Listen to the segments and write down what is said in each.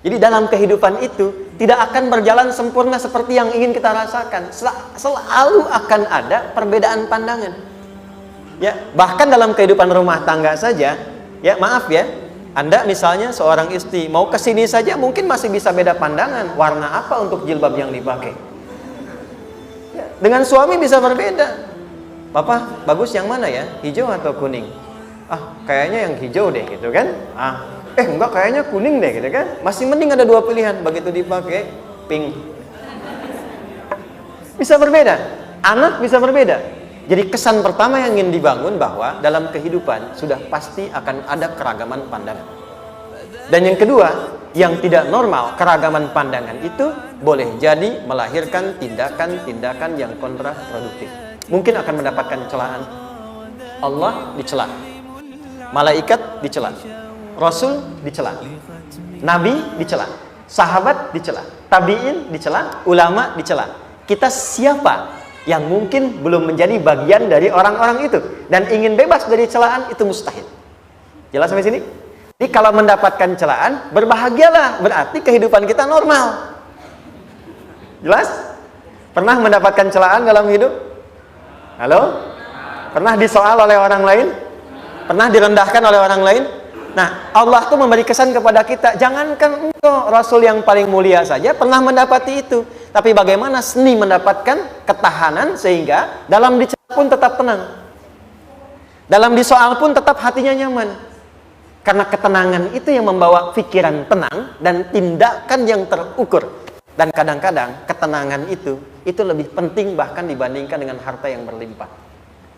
Jadi dalam kehidupan itu tidak akan berjalan sempurna seperti yang ingin kita rasakan. Selalu akan ada perbedaan pandangan. Ya, bahkan dalam kehidupan rumah tangga saja, ya maaf ya, Anda misalnya seorang istri mau ke sini saja mungkin masih bisa beda pandangan. Warna apa untuk jilbab yang dipakai? Ya, dengan suami bisa berbeda. Papa, bagus yang mana ya? Hijau atau kuning? Ah, kayaknya yang hijau deh gitu kan? Enggak, kayaknya kuning deh gitu kan? Masih mending ada dua pilihan. Begitu dipakai pink. Bisa berbeda. Anak bisa berbeda. Jadi kesan pertama yang ingin dibangun bahwa dalam kehidupan sudah pasti akan ada keragaman pandangan. Dan yang kedua, yang tidak normal, keragaman pandangan itu boleh jadi melahirkan tindakan-tindakan yang kontraproduktif. Mungkin akan mendapatkan celaan. Allah dicela, malaikat dicela, Rasul dicela, Nabi dicela, sahabat dicela, tabi'in dicela, ulama dicela. Kita siapa yang mungkin belum menjadi bagian dari orang-orang itu dan ingin bebas dari celaan? Itu mustahil. Jelas sampai sini? Jadi kalau mendapatkan celaan, berbahagialah, berarti kehidupan kita normal. Jelas? Pernah mendapatkan celaan dalam hidup? Halo? Pernah disoal oleh orang lain? Pernah direndahkan oleh orang lain? Nah, Allah tuh memberi kesan kepada kita, jangankan engkau, Rasul yang paling mulia saja pernah mendapati itu. Tapi bagaimana seni mendapatkan ketahanan sehingga dalam dicela pun tetap tenang, dalam disoal pun tetap hatinya nyaman. Karena ketenangan itu yang membawa pikiran tenang dan tindakan yang terukur. Dan kadang-kadang ketenangan itu lebih penting bahkan dibandingkan dengan harta yang berlimpah.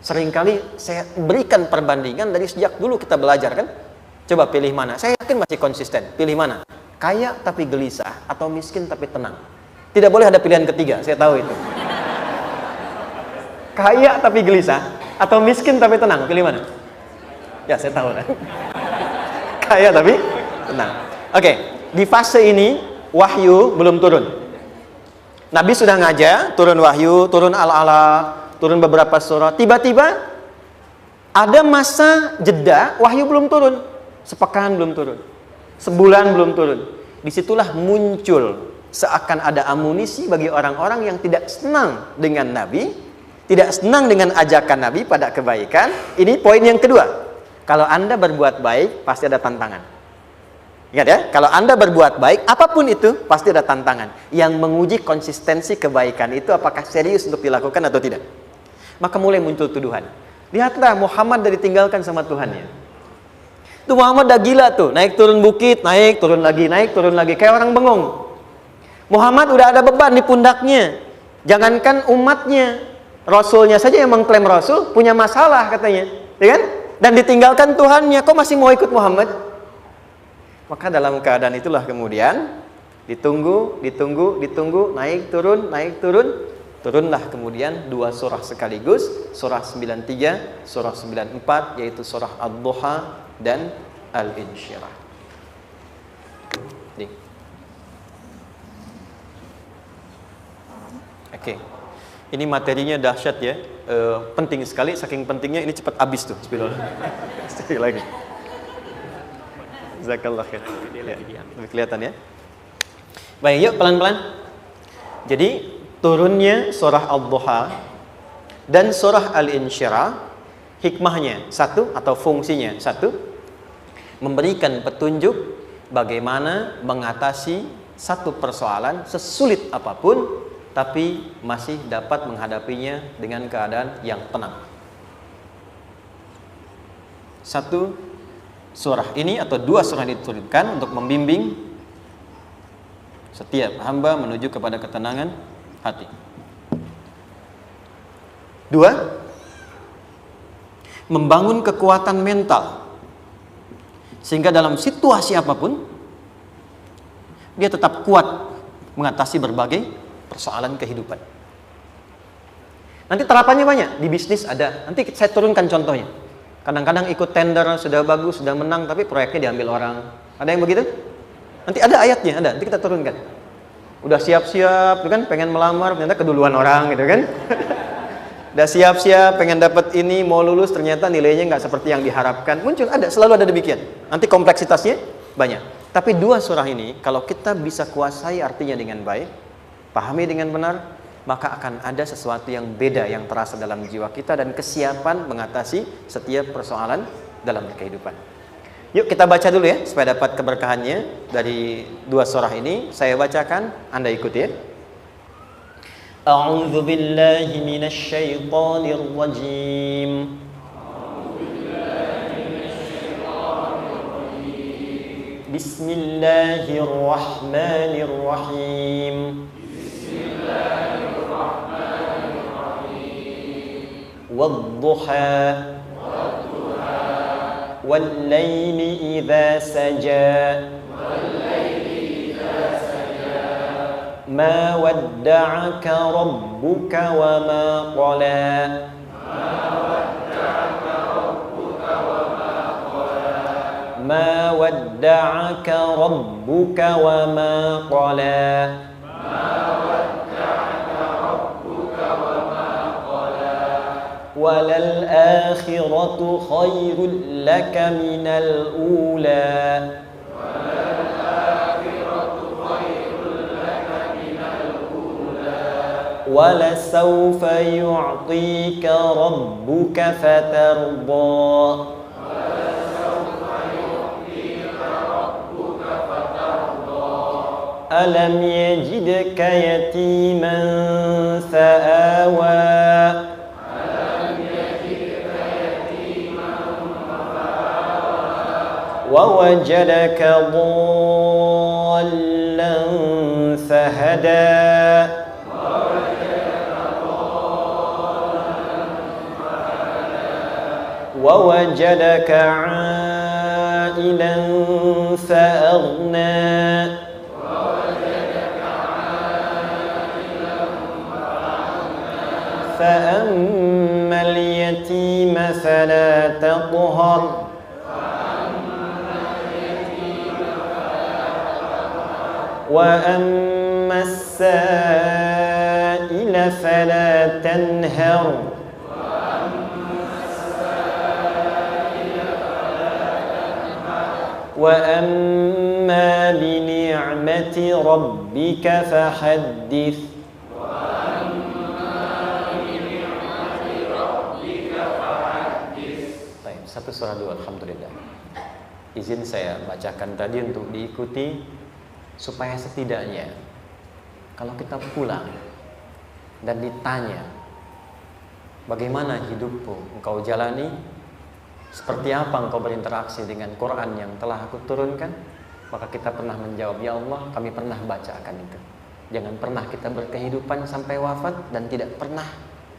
Seringkali saya berikan perbandingan dari sejak dulu kita belajar kan. Coba pilih mana? Saya yakin masih konsisten. Pilih mana? Kaya tapi gelisah atau miskin tapi tenang? Tidak boleh ada pilihan ketiga, saya tahu itu. Kaya tapi gelisah atau miskin tapi tenang? Pilih mana? Ya, saya tahu. Kaya tapi tenang. Oke, di fase ini wahyu belum turun. Nabi sudah ngajar, turun wahyu, turun al-ala, turun beberapa surah. Tiba-tiba ada masa jeda, wahyu belum turun. Sepekan belum turun, sebulan belum turun. Disitulah muncul seakan ada amunisi bagi orang-orang yang tidak senang dengan Nabi, tidak senang dengan ajakan Nabi pada kebaikan. Ini poin yang kedua. Kalau Anda berbuat baik, pasti ada tantangan. Ingat ya, kalau Anda berbuat baik, apapun itu, pasti ada tantangan. Yang menguji konsistensi kebaikan itu apakah serius untuk dilakukan atau tidak. Maka mulai muncul tuduhan. Lihatlah Muhammad dari ditinggalkan sama Tuhannya. Itu Muhammad dah gila tuh, naik turun bukit, naik turun lagi, kayak orang bengong. Muhammad udah ada beban di pundaknya. Jangankan umatnya, Rasulnya saja yang mengklaim Rasul punya masalah katanya, ya kan? Dan ditinggalkan Tuhannya, kok masih mau ikut Muhammad? Maka dalam keadaan itulah kemudian ditunggu, naik turun, turunlah kemudian dua surah sekaligus, surah 93, surah 94, yaitu surah Ad-Duha dan Al-Insyirah. Oke. Ini materinya dahsyat ya. Penting sekali, saking pentingnya ini cepat habis tuh. Sekali lagi. Jazakallah khair. Lebih kelihatan ya. Baik, yuk pelan-pelan. Jadi turunnya surah Ad-Duha dan surah Al-Insyirah, hikmahnya satu atau fungsinya satu, memberikan petunjuk bagaimana mengatasi satu persoalan sesulit apapun tapi masih dapat menghadapinya dengan keadaan yang tenang. Satu surah ini atau dua surah diturunkan untuk membimbing setiap hamba menuju kepada ketenangan hati. Dua, membangun kekuatan mental sehingga dalam situasi apapun dia tetap kuat mengatasi berbagai persoalan kehidupan. Nanti terapannya banyak, di bisnis ada. Nanti saya turunkan contohnya. Kadang-kadang ikut tender, sudah bagus, sudah menang, tapi proyeknya diambil orang. Ada yang begitu? Nanti ada ayatnya, ada. Nanti kita turunkan. Udah siap-siap, kan pengen melamar, ternyata keduluan orang, gitu kan? Udah siap-siap, pengen dapat ini, mau lulus, ternyata nilainya nggak seperti yang diharapkan. Muncul, ada, selalu ada demikian. Nanti kompleksitasnya banyak. Tapi dua surah ini kalau kita bisa kuasai artinya dengan baik, pahami dengan benar, maka akan ada sesuatu yang beda yang terasa dalam jiwa kita dan kesiapan mengatasi setiap persoalan dalam kehidupan. Yuk kita baca dulu ya supaya dapat keberkahannya dari dua surah ini. Saya bacakan, Anda ikuti ya. A'udzu billahi minasy syaithanir rajim. Bismillahirrahmanirrahim. Wadduha wal-laili idza saja ma wadda'aka rabbuka wa ma qala ma wadda'aka rabbuka wa ma qala walal akhiratu khairul laka minal ula wala sawfa yu'tika rabbuka fatarda alam yajidka yatiman fa'awa ووجدك ضالا فهدى ووجدك عائلا فأغنى فأما اليتيم فلا تقهر وأما السائل فلا تنهر وأما بنعمة ربك فحدث. Baik, satu surah dulu, alhamdulillah. Izin saya bacakan tadi untuk diikuti supaya setidaknya kalau kita pulang dan ditanya bagaimana hidupmu engkau jalani, seperti apa engkau berinteraksi dengan Quran yang telah aku turunkan, maka kita pernah menjawab, ya Allah kami pernah baca akan itu. Jangan pernah kita berkehidupan sampai wafat dan tidak pernah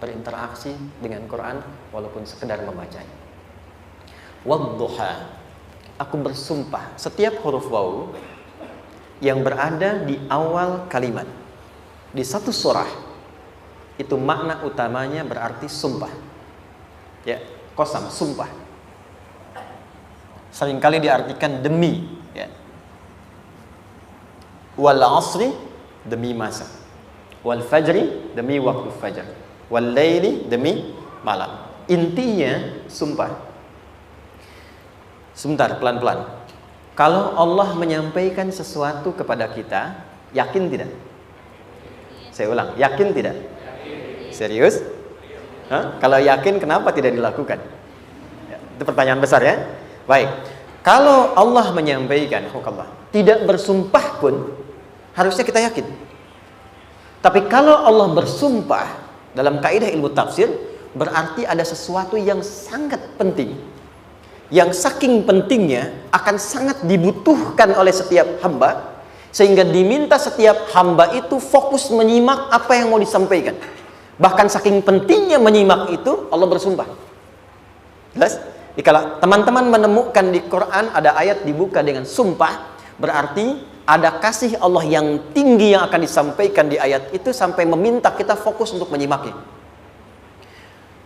berinteraksi dengan Quran walaupun sekedar membacanya. Wadduha, aku bersumpah, setiap huruf waw yang berada di awal kalimat di satu surah itu makna utamanya berarti sumpah. Ya, qasam, sumpah. Seringkali diartikan demi, ya. Wal asri, demi masa. Wal fajri, demi waktu fajar. Wal laili, demi malam. Intinya sumpah. Sebentar, pelan-pelan. Kalau Allah menyampaikan sesuatu kepada kita, yakin tidak? Saya ulang, yakin tidak? Serius? Hah? Kalau yakin, kenapa tidak dilakukan? Ya, itu pertanyaan besar ya. Baik, kalau Allah menyampaikan, tidak bersumpah pun, harusnya kita yakin. Tapi kalau Allah bersumpah, dalam kaidah ilmu tafsir, berarti ada sesuatu yang sangat penting, yang saking pentingnya akan sangat dibutuhkan oleh setiap hamba, sehingga diminta setiap hamba itu fokus menyimak apa yang mau disampaikan. Bahkan saking pentingnya menyimak itu, Allah bersumpah. Jelas? Kalau teman-teman menemukan di Quran ada ayat dibuka dengan sumpah, berarti ada kasih Allah yang tinggi yang akan disampaikan di ayat itu sampai meminta kita fokus untuk menyimaknya.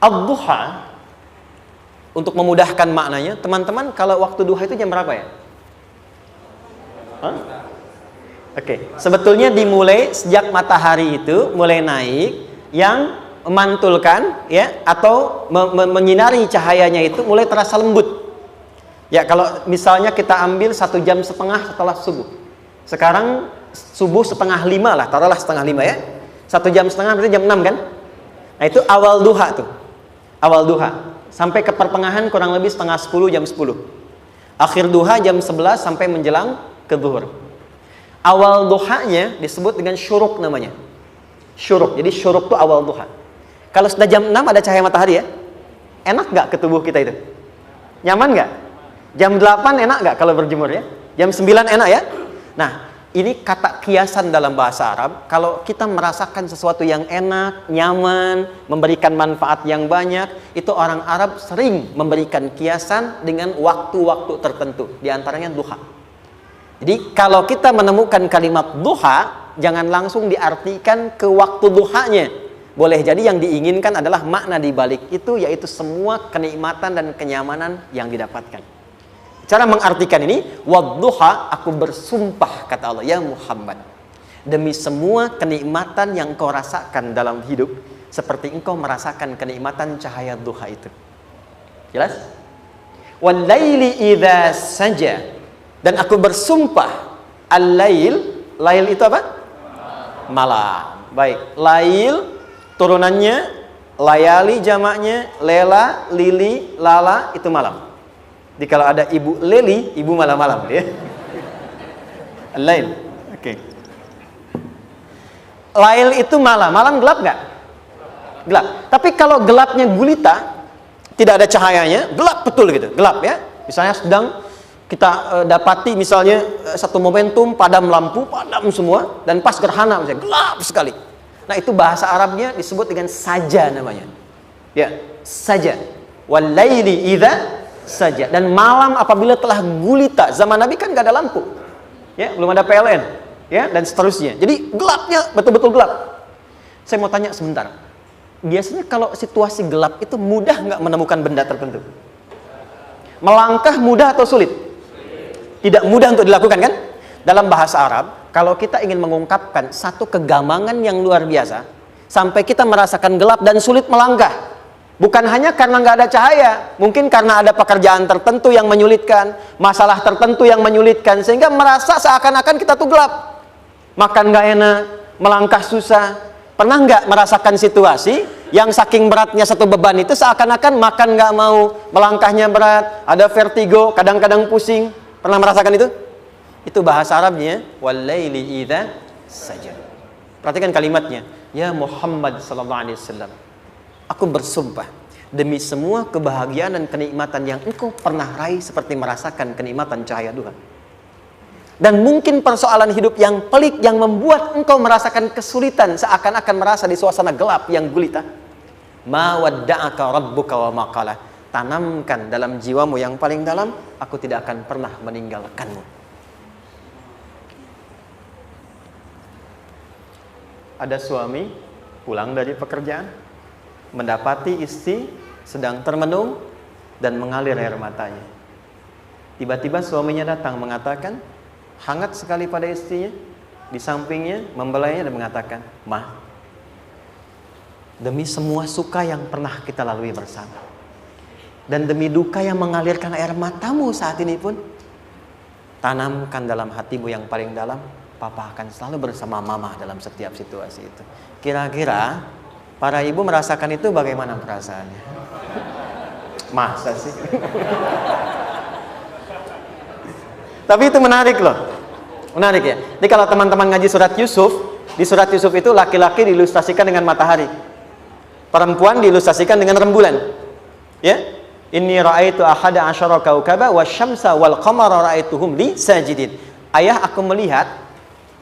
Ad-duha, untuk memudahkan maknanya, teman-teman kalau waktu duha itu jam berapa ya? Oke, sebetulnya dimulai sejak matahari itu mulai naik, yang memantulkan ya atau menyinari cahayanya itu mulai terasa lembut. Ya, kalau misalnya kita ambil 1,5 jam setelah subuh. Sekarang subuh 4:30 lah, taruhlah 4:30 ya. 1,5 jam berarti jam 6 kan? Nah, itu awal duha tuh. Awal duha. Sampai ke pertengahan kurang lebih 9:30, jam 10. Akhir duha jam 11 sampai menjelang ke zuhur. Awal duhanya disebut dengan syuruk namanya. Syuruk. Jadi syuruk tuh awal duha. Kalau sudah jam 6 ada cahaya matahari ya. Enak nggak ke tubuh kita itu? Nyaman nggak? Jam 8 enak nggak kalau berjemur ya? Jam 9 enak ya? Nah, ini kata kiasan dalam bahasa Arab. Kalau kita merasakan sesuatu yang enak, nyaman, memberikan manfaat yang banyak, itu orang Arab sering memberikan kiasan dengan waktu-waktu tertentu. Di antaranya duha. Jadi kalau kita menemukan kalimat duha, jangan langsung diartikan ke waktu duhanya. Boleh jadi yang diinginkan adalah makna di balik itu, yaitu semua kenikmatan dan kenyamanan yang didapatkan. Cara mengartikan ini, wadduha, aku bersumpah, kata Allah, ya Muhammad, demi semua kenikmatan yang kau rasakan dalam hidup, seperti engkau merasakan kenikmatan cahaya duha itu. Jelas? Wal-laili idza saja, dan aku bersumpah, al-lail, lail itu apa? Malam. Baik, lail turunannya, layali jamaknya, lela, lili, lala, itu malam. Jadi kalau ada ibu leli, ibu malam-malam ya. Lail. Oke. Lail itu malam. Malam gelap nggak? Gelap. Tapi kalau gelapnya gulita, tidak ada cahayanya, gelap betul gitu. Gelap ya. Misalnya sedang kita dapati misalnya satu momentum padam lampu, padam semua, dan pas gerhana misalnya gelap sekali. Nah, itu bahasa Arabnya disebut dengan saja namanya. Ya, saja. Wal laili idza saja. Dan malam apabila telah gulita. Zaman Nabi kan gak ada lampu, ya, belum ada PLN, ya, dan seterusnya. Jadi gelapnya betul-betul gelap. Saya mau tanya sebentar, biasanya kalau situasi gelap itu mudah nggak menemukan benda tertentu? Melangkah mudah atau sulit? Tidak mudah untuk dilakukan kan? Dalam bahasa Arab, kalau kita ingin mengungkapkan satu kegamangan yang luar biasa, sampai kita merasakan gelap dan sulit melangkah, bukan hanya karena nggak ada cahaya, mungkin karena ada pekerjaan tertentu yang menyulitkan, masalah tertentu yang menyulitkan, sehingga merasa seakan-akan kita tuh gelap. Makan nggak enak, melangkah susah. Pernah nggak merasakan situasi yang saking beratnya satu beban itu seakan-akan makan nggak mau, melangkahnya berat, ada vertigo, kadang-kadang pusing. Pernah merasakan itu? Itu bahasa Arabnya, wal-laili idza saja. Perhatikan kalimatnya, ya Muhammad sallallahu alaihi wasallam, aku bersumpah demi semua kebahagiaan dan kenikmatan yang engkau pernah raih, seperti merasakan kenikmatan cahaya duha. Dan mungkin persoalan hidup yang pelik yang membuat engkau merasakan kesulitan, seakan-akan merasa di suasana gelap yang gulita. Ma wadda'aka rabbuka wa ma qala. Tanamkan dalam jiwamu yang paling dalam, aku tidak akan pernah meninggalkanmu. Ada suami pulang dari pekerjaan, mendapati istri sedang termenung dan mengalir air matanya. Tiba-tiba suaminya datang mengatakan, hangat sekali pada istrinya, di sampingnya, membelainya dan mengatakan, "Ma, demi semua suka yang pernah kita lalui bersama, dan demi duka yang mengalirkan air matamu saat ini pun, tanamkan dalam hatimu yang paling dalam, Papa akan selalu bersama Mama dalam setiap situasi itu." Kira-kira para ibu merasakan itu bagaimana perasaannya? Masa sih? Tapi itu menarik loh. Menarik ya. Jadi kalau teman-teman ngaji surat Yusuf, di surat Yusuf itu laki-laki diilustrasikan dengan matahari, perempuan diilustrasikan dengan rembulan. Ya. Inni ra'aitu ahada asyara kaukaba wasyamsa wal qamara ra'aituhum li sajidin. Ayah, aku melihat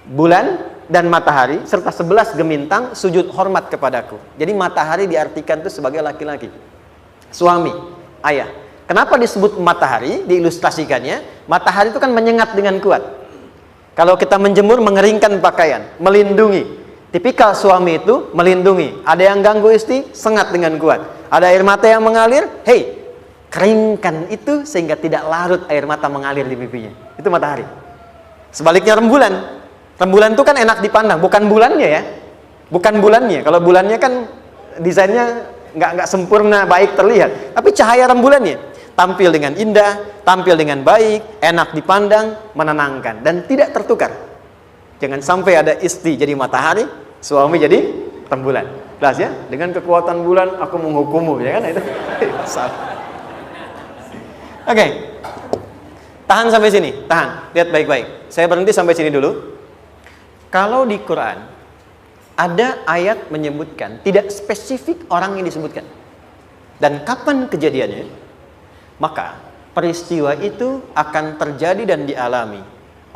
bulan dan matahari serta 11 gemintang sujud hormat kepadaku. Jadi matahari diartikan itu sebagai laki-laki, suami, ayah. Kenapa disebut matahari? Diilustrasikannya, matahari itu kan menyengat dengan kuat. Kalau kita menjemur, mengeringkan pakaian, melindungi. Tipikal suami itu melindungi. Ada yang ganggu istri, sengat dengan kuat. Ada air mata yang mengalir, hei, keringkan itu sehingga tidak larut air mata mengalir di pipinya. Itu matahari. Sebaliknya rembulan. Rembulan itu kan enak dipandang, bukan bulannya ya. Bukan bulannya. Kalau bulannya kan desainnya nggak sempurna, baik terlihat. Tapi cahaya rembulannya. tampil dengan indah, tampil dengan baik, enak dipandang, menenangkan, dan tidak tertukar. Jangan sampai ada istri jadi matahari, suami jadi rembulan. Jelas ya? Dengan kekuatan bulan aku menghukummu, ya kan? Itu salah. Oke. Tahan sampai sini, tahan. Lihat baik-baik. Saya berhenti sampai sini dulu. Kalau di Quran ada ayat menyebutkan, tidak spesifik orang yang disebutkan dan kapan kejadiannya, maka peristiwa itu akan terjadi dan dialami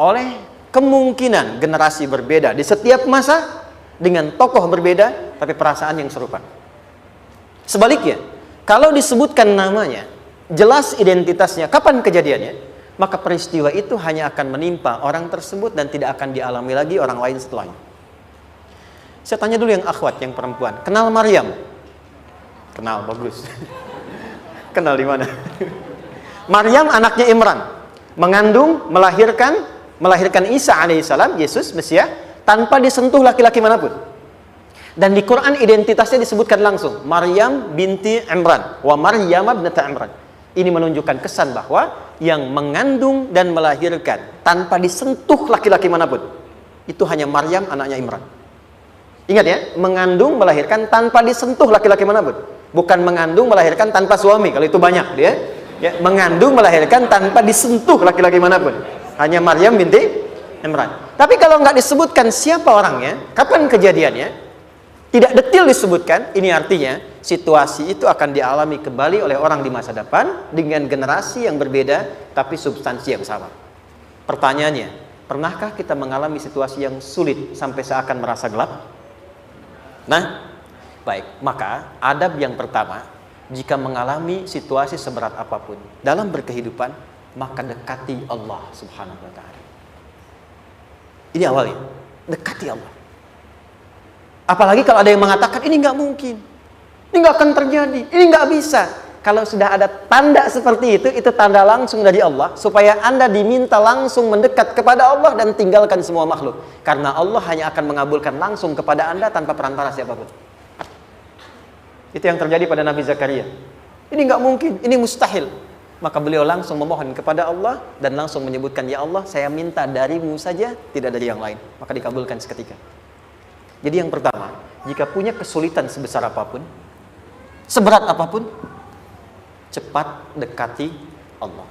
oleh kemungkinan generasi berbeda di setiap masa dengan tokoh berbeda tapi perasaan yang serupa. Sebaliknya, kalau disebutkan namanya, jelas identitasnya, kapan kejadiannya, maka peristiwa itu hanya akan menimpa orang tersebut dan tidak akan dialami lagi orang lain setelahnya. Saya tanya dulu yang akhwat, yang perempuan, kenal Maryam? Kenal, bagus. Kenal di mana? Maryam anaknya Imran, mengandung, melahirkan Isa alaihissalam, Yesus Mesias, tanpa disentuh laki-laki manapun. Dan di Quran identitasnya disebutkan langsung, Maryam binti Imran, wa Maryam ibnata Imran. Ini menunjukkan kesan bahwa yang mengandung dan melahirkan tanpa disentuh laki-laki manapun, itu hanya Maryam anaknya Imran. Ingat ya, mengandung, melahirkan tanpa disentuh laki-laki manapun. Bukan mengandung, melahirkan tanpa suami, kalau itu banyak dia. Ya, mengandung, melahirkan tanpa disentuh laki-laki manapun. Hanya Maryam binti Imran. Tapi kalau nggak disebutkan siapa orangnya, kapan kejadiannya, tidak detail disebutkan, ini artinya situasi itu akan dialami kembali oleh orang di masa depan dengan generasi yang berbeda tapi substansi yang sama. Pertanyaannya, pernahkah kita mengalami situasi yang sulit sampai seakan merasa gelap? Nah, baik, maka adab yang pertama, jika mengalami situasi seberat apapun dalam berkehidupan, maka dekati Allah Subhanahu wa ta'ala. Ini awalnya, dekati Allah. Apalagi kalau ada yang mengatakan ini nggak mungkin, ini nggak akan terjadi, ini nggak bisa. Kalau sudah ada tanda seperti itu tanda langsung dari Allah supaya Anda diminta langsung mendekat kepada Allah dan tinggalkan semua makhluk. Karena Allah hanya akan mengabulkan langsung kepada Anda tanpa perantara siapapun. Itu yang terjadi pada Nabi Zakaria. Ini nggak mungkin, ini mustahil. Maka beliau langsung memohon kepada Allah dan langsung menyebutkan, ya Allah, saya minta darimu saja, tidak dari yang lain. Maka dikabulkan seketika. Jadi yang pertama, jika punya kesulitan sebesar apapun, seberat apapun, cepat dekati Allah.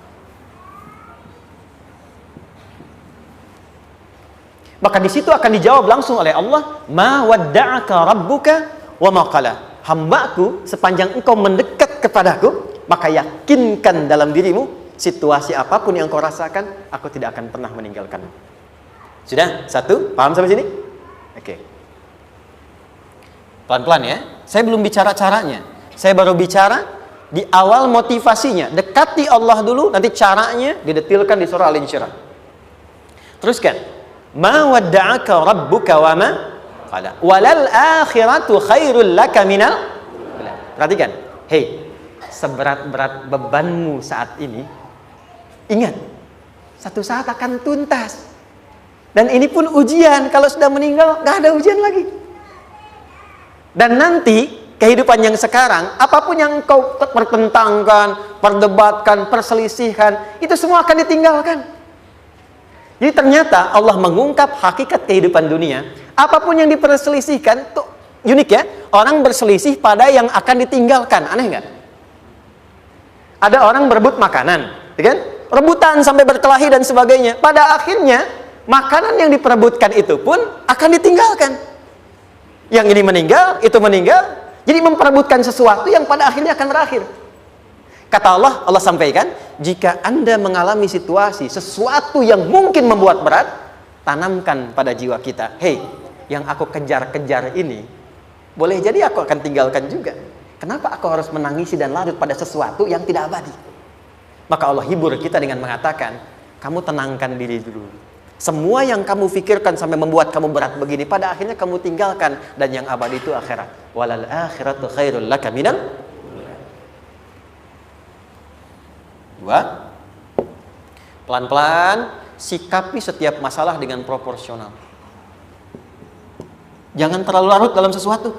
Maka di situ akan dijawab langsung oleh Allah, ma wadda'aka rabbuka wa ma qala. Hambaku, sepanjang engkau mendekat kepadaku, maka yakinkan dalam dirimu, situasi apapun yang kau rasakan, aku tidak akan pernah meninggalkanmu. Sudah? Satu? Paham sampai sini? Oke. Pelan-pelan ya. Saya belum bicara caranya. Saya baru bicara di awal motivasinya. Dekati Allah dulu, nanti caranya didetilkan di surah Al-Insyirah. Teruskan. Ma wadda'aka rabbuka wa ma qala. Walal akhiratu khairul laka minal. Perhatikan. Hei, seberat-berat bebanmu saat ini, ingat, satu saat akan tuntas. Dan ini pun ujian. Kalau sudah meninggal, gak ada ujian lagi. Dan nanti kehidupan yang sekarang, apapun yang kau pertentangkan, perdebatkan, perselisihkan, itu semua akan ditinggalkan. Jadi ternyata Allah mengungkap hakikat kehidupan dunia. Apapun yang diperselisihkan, tuh unik ya. Orang berselisih pada yang akan ditinggalkan. Aneh nggak? Ada orang berebut makanan, ya kan? Rebutan sampai berkelahi dan sebagainya. Pada akhirnya, makanan yang diperebutkan itu pun akan ditinggalkan. Yang ini meninggal, itu meninggal. Jadi memperebutkan sesuatu yang pada akhirnya akan berakhir. Kata Allah, Allah sampaikan, jika Anda mengalami situasi, sesuatu yang mungkin membuat berat, tanamkan pada jiwa kita, hei, yang aku kejar-kejar ini, boleh jadi aku akan tinggalkan juga. Kenapa aku harus menangisi dan larut pada sesuatu yang tidak abadi? Maka Allah hibur kita dengan mengatakan, kamu tenangkan diri dulu. Semua yang kamu pikirkan sampai membuat kamu berat begini, pada akhirnya kamu tinggalkan. Dan yang abadi itu akhirat. Walal akhiratu khairul laka minal. Dua, pelan-pelan sikapi setiap masalah dengan proporsional. Jangan terlalu larut dalam sesuatu.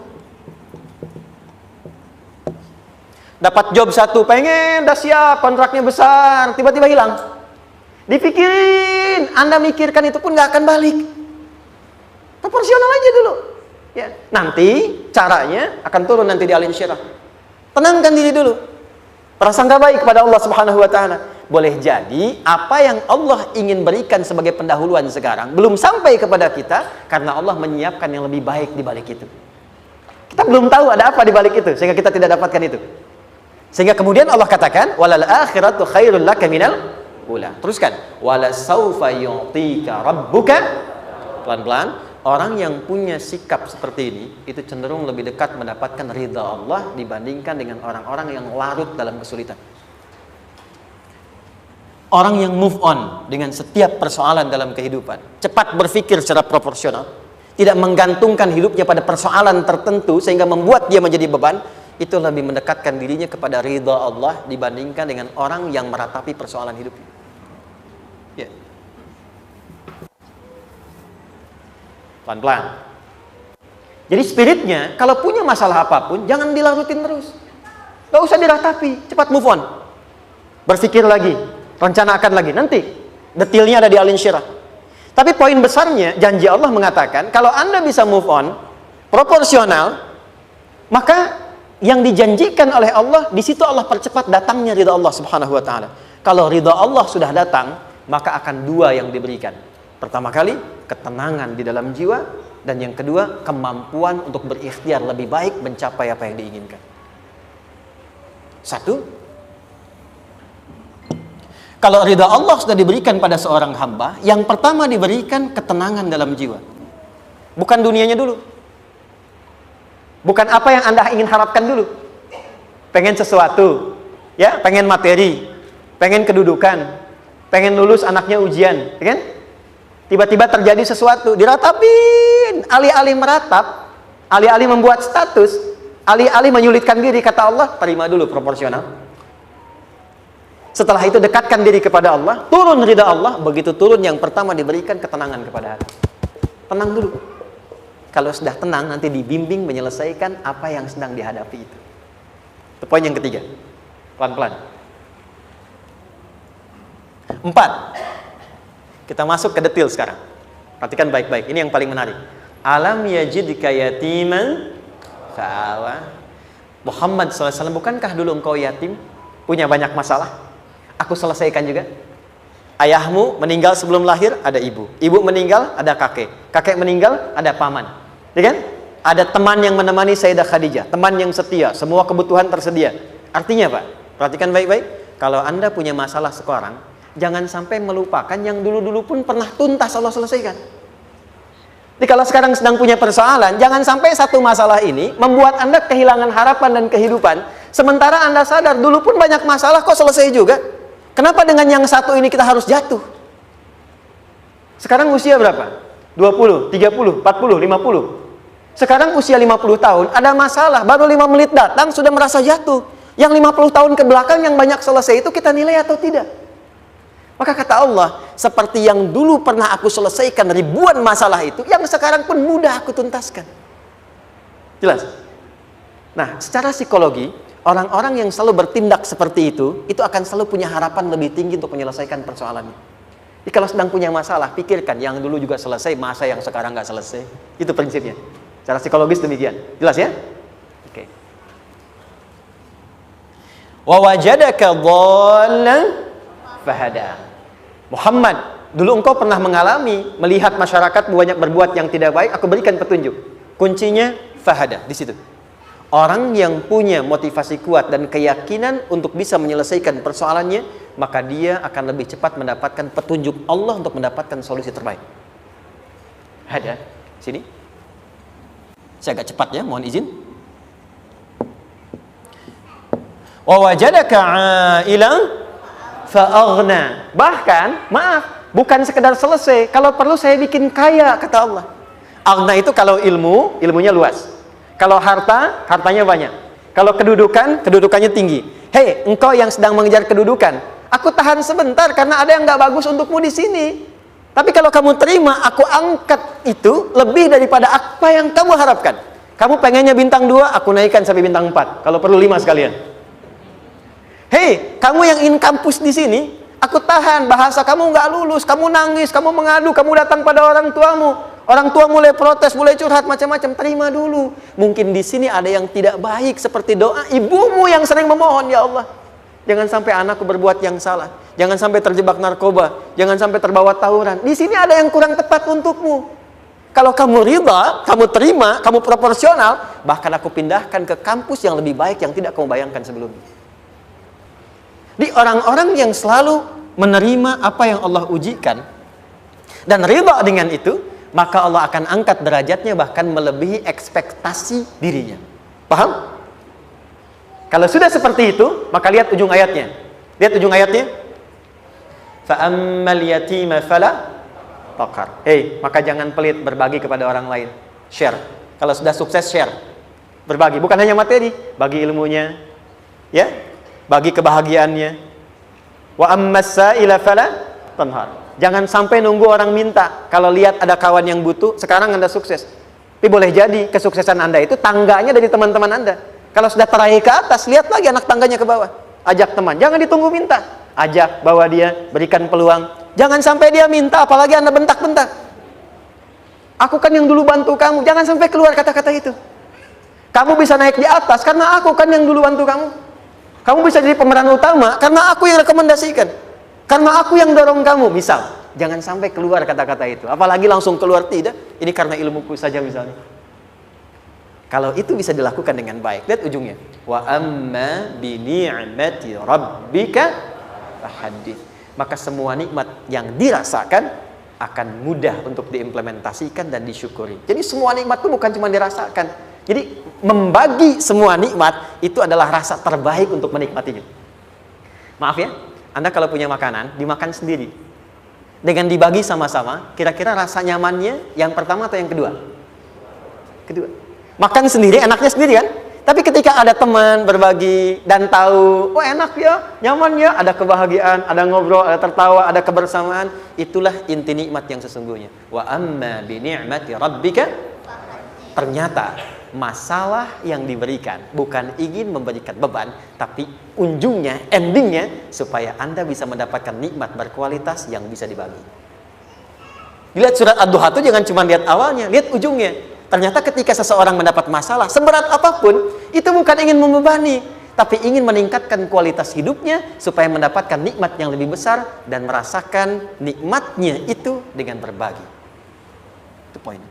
Dapat job satu, pengen, udah siap, kontraknya besar, tiba-tiba hilang. Dipikirin, Anda mikirkan itu pun nggak akan balik. Proporsional aja dulu. Ya, nanti caranya akan turun nanti di alim syirah. Tenangkan diri dulu. Prasangka baik kepada Allah Subhanahu wa taala. Boleh jadi apa yang Allah ingin berikan sebagai pendahuluan sekarang belum sampai kepada kita karena Allah menyiapkan yang lebih baik di balik itu. Kita belum tahu ada apa di balik itu sehingga kita tidak dapatkan itu. Sehingga kemudian Allah katakan walal akhiratu khairul laka minal ula. Teruskan wala saufa yu'tika rabbuka. Pelan-pelan, orang yang punya sikap seperti ini itu cenderung lebih dekat mendapatkan ridha Allah dibandingkan dengan orang-orang yang larut dalam kesulitan. Orang yang move on dengan setiap persoalan dalam kehidupan, cepat berpikir secara proporsional, tidak menggantungkan hidupnya pada persoalan tertentu sehingga membuat dia menjadi beban, itu lebih mendekatkan dirinya kepada ridha Allah dibandingkan dengan orang yang meratapi persoalan hidupnya. Ya. Pelan-pelan. Jadi spiritnya, kalau punya masalah apapun, jangan dilarutin terus. Gak usah diratapi, cepat move on. Berpikir lagi, rencanakan lagi. Nanti, detailnya ada di Al Insyirah. Tapi poin besarnya, janji Allah mengatakan, kalau Anda bisa move on, proporsional, maka yang dijanjikan oleh Allah, di situ Allah percepat datangnya ridha Allah Subhanahu wa taala. Kalau ridha Allah sudah datang, maka akan dua yang diberikan. Pertama kali, ketenangan di dalam jiwa, dan yang kedua, kemampuan untuk berikhtiar lebih baik mencapai apa yang diinginkan. Satu, kalau ridha Allah sudah diberikan pada seorang hamba, yang pertama diberikan ketenangan dalam jiwa. Bukan dunianya dulu. Bukan apa yang Anda ingin harapkan dulu. Pengen sesuatu, ya, pengen materi, pengen kedudukan, pengen lulus anaknya ujian, ya kan? Tiba-tiba terjadi sesuatu, diratapin, alih-alih meratap, alih-alih membuat status, alih-alih menyulitkan diri, kata Allah, terima dulu proporsional. Setelah itu dekatkan diri kepada Allah, turun ridha Allah, begitu turun yang pertama diberikan ketenangan kepada hati. Tenang dulu. Kalau sudah tenang, nanti dibimbing menyelesaikan apa yang sedang dihadapi itu. Itu poin yang ketiga. Pelan-pelan. 4. Kita masuk ke detail sekarang. Perhatikan baik-baik. Ini yang paling menarik. Alam yajidka yatiman fa'awa. Muhammad SAW, bukankah dulu engkau yatim? Punya banyak masalah? Aku selesaikan juga. Ayahmu meninggal sebelum lahir, ada ibu. Ibu meninggal, ada kakek. Kakek meninggal, ada paman. Ya kan? Ada teman yang menemani Sayyidah Khadijah, teman yang setia, semua kebutuhan tersedia. Artinya Pak, perhatikan baik-baik. Kalau Anda punya masalah sekarang, jangan sampai melupakan yang dulu-dulu pun pernah tuntas Allah selesaikan. Jadi kalau sekarang sedang punya persoalan, jangan sampai satu masalah ini membuat Anda kehilangan harapan dan kehidupan. Sementara Anda sadar, dulu pun banyak masalah kok selesai juga. Kenapa dengan yang satu ini kita harus jatuh? Sekarang usia berapa? 20, 30, 40, 50. Sekarang usia 50 tahun, ada masalah, baru 5 menit datang, sudah merasa jatuh. Yang 50 tahun ke belakang yang banyak selesai itu kita nilai atau tidak? Maka kata Allah, seperti yang dulu pernah aku selesaikan ribuan masalah itu, yang sekarang pun mudah aku tuntaskan. Jelas? Nah, secara psikologi, orang-orang yang selalu bertindak seperti itu akan selalu punya harapan lebih tinggi untuk menyelesaikan persoalannya. Jadi kalau sedang punya masalah, pikirkan yang dulu juga selesai, masa yang sekarang nggak selesai. Itu prinsipnya. Secara psikologis demikian. Jelas ya? Oke. Wa wajadaka dhallan fahada. Muhammad, dulu engkau pernah mengalami melihat masyarakat banyak berbuat yang tidak baik, aku berikan petunjuk. Kuncinya fahada di situ. Orang yang punya motivasi kuat dan keyakinan untuk bisa menyelesaikan persoalannya, maka dia akan lebih cepat mendapatkan petunjuk Allah untuk mendapatkan solusi terbaik. Ada sini. Saya agak cepat ya, mohon izin. Wa wajadaka 'ailan fa'aghna. Bahkan, maaf, bukan sekedar selesai, kalau perlu saya bikin kaya, kata Allah. Aghna itu kalau ilmu, ilmunya luas. Kalau harta, hartanya banyak. Kalau kedudukan, kedudukannya tinggi. Hei, engkau yang sedang mengejar kedudukan, aku tahan sebentar karena ada yang nggak bagus untukmu di sini. Tapi kalau kamu terima, aku angkat itu lebih daripada apa yang kamu harapkan. Kamu pengennya bintang 2, aku naikkan sampai bintang 4. Kalau perlu 5 sekalian. Hei, kamu yang ingin kampus di sini, aku tahan, bahasa kamu nggak lulus, kamu nangis, kamu mengadu, kamu datang pada orang tuamu. Orang tua mulai protes, mulai curhat, macam-macam. Terima dulu. Mungkin di sini ada yang tidak baik, seperti doa ibumu yang sering memohon, ya Allah, jangan sampai anakku berbuat yang salah. Jangan sampai terjebak narkoba. Jangan sampai terbawa tawuran. Di sini ada yang kurang tepat untukmu. Kalau kamu ridha, kamu terima, kamu proporsional, bahkan aku pindahkan ke kampus yang lebih baik yang tidak kamu bayangkan sebelumnya. Di orang-orang yang selalu menerima apa yang Allah ujikan dan ridha dengan itu, maka Allah akan angkat derajatnya bahkan melebihi ekspektasi dirinya. Paham? Kalau sudah seperti itu, maka lihat ujung ayatnya. Lihat ujung ayatnya. Fa'ammal yatima fala taqhar. Hei, maka jangan pelit berbagi kepada orang lain. Share. Kalau sudah sukses, share. Berbagi, bukan hanya materi, bagi ilmunya, ya, bagi kebahagiaannya. Wa ammas sa'ila fala tanhar. Jangan sampai nunggu orang minta. Kalau lihat ada kawan yang butuh, sekarang Anda sukses. Tapi boleh jadi kesuksesan Anda itu tangganya dari teman-teman Anda. Kalau sudah teraih ke atas, lihat lagi anak tangganya ke bawah. Ajak teman, jangan ditunggu minta. Ajak, bawa dia, berikan peluang. Jangan sampai dia minta, apalagi Anda bentak-bentak. Aku kan yang dulu bantu kamu. Jangan sampai keluar kata-kata itu. Kamu bisa naik di atas karena aku kan yang dulu bantu kamu. Kamu bisa jadi pemeran utama karena aku yang rekomendasikan. Karena aku yang dorong kamu, misal. Jangan sampai keluar kata-kata itu. Apalagi langsung keluar, tidak. Ini karena ilmuku saja misalnya. Kalau itu bisa dilakukan dengan baik. Lihat ujungnya. Wa amma bi ni'mati rabbika fahaddits. Maka semua nikmat yang dirasakan akan mudah untuk diimplementasikan dan disyukuri. Jadi semua nikmat itu bukan cuma dirasakan. Jadi membagi semua nikmat itu adalah rasa terbaik untuk menikmatinya. Maaf ya, Anda kalau punya makanan, dimakan sendiri. Dengan dibagi sama-sama, kira-kira rasa nyamannya yang pertama atau yang kedua? Kedua. Makan sendiri, enaknya sendiri kan? Tapi ketika ada teman berbagi dan tahu, oh enak ya, nyaman ya, ada kebahagiaan, ada ngobrol, ada tertawa, ada kebersamaan, itulah inti nikmat yang sesungguhnya. Wa amma bi ni'mati rabbika, ternyata masalah yang diberikan bukan ingin memberikan beban, tapi ujungnya, endingnya supaya Anda bisa mendapatkan nikmat berkualitas yang bisa dibagi. Lihat surat Ad-Duha itu jangan cuma lihat awalnya, lihat ujungnya. Ternyata ketika seseorang mendapat masalah seberat apapun, itu bukan ingin membebani, tapi ingin meningkatkan kualitas hidupnya supaya mendapatkan nikmat yang lebih besar dan merasakan nikmatnya itu dengan berbagi. Itu poinnya.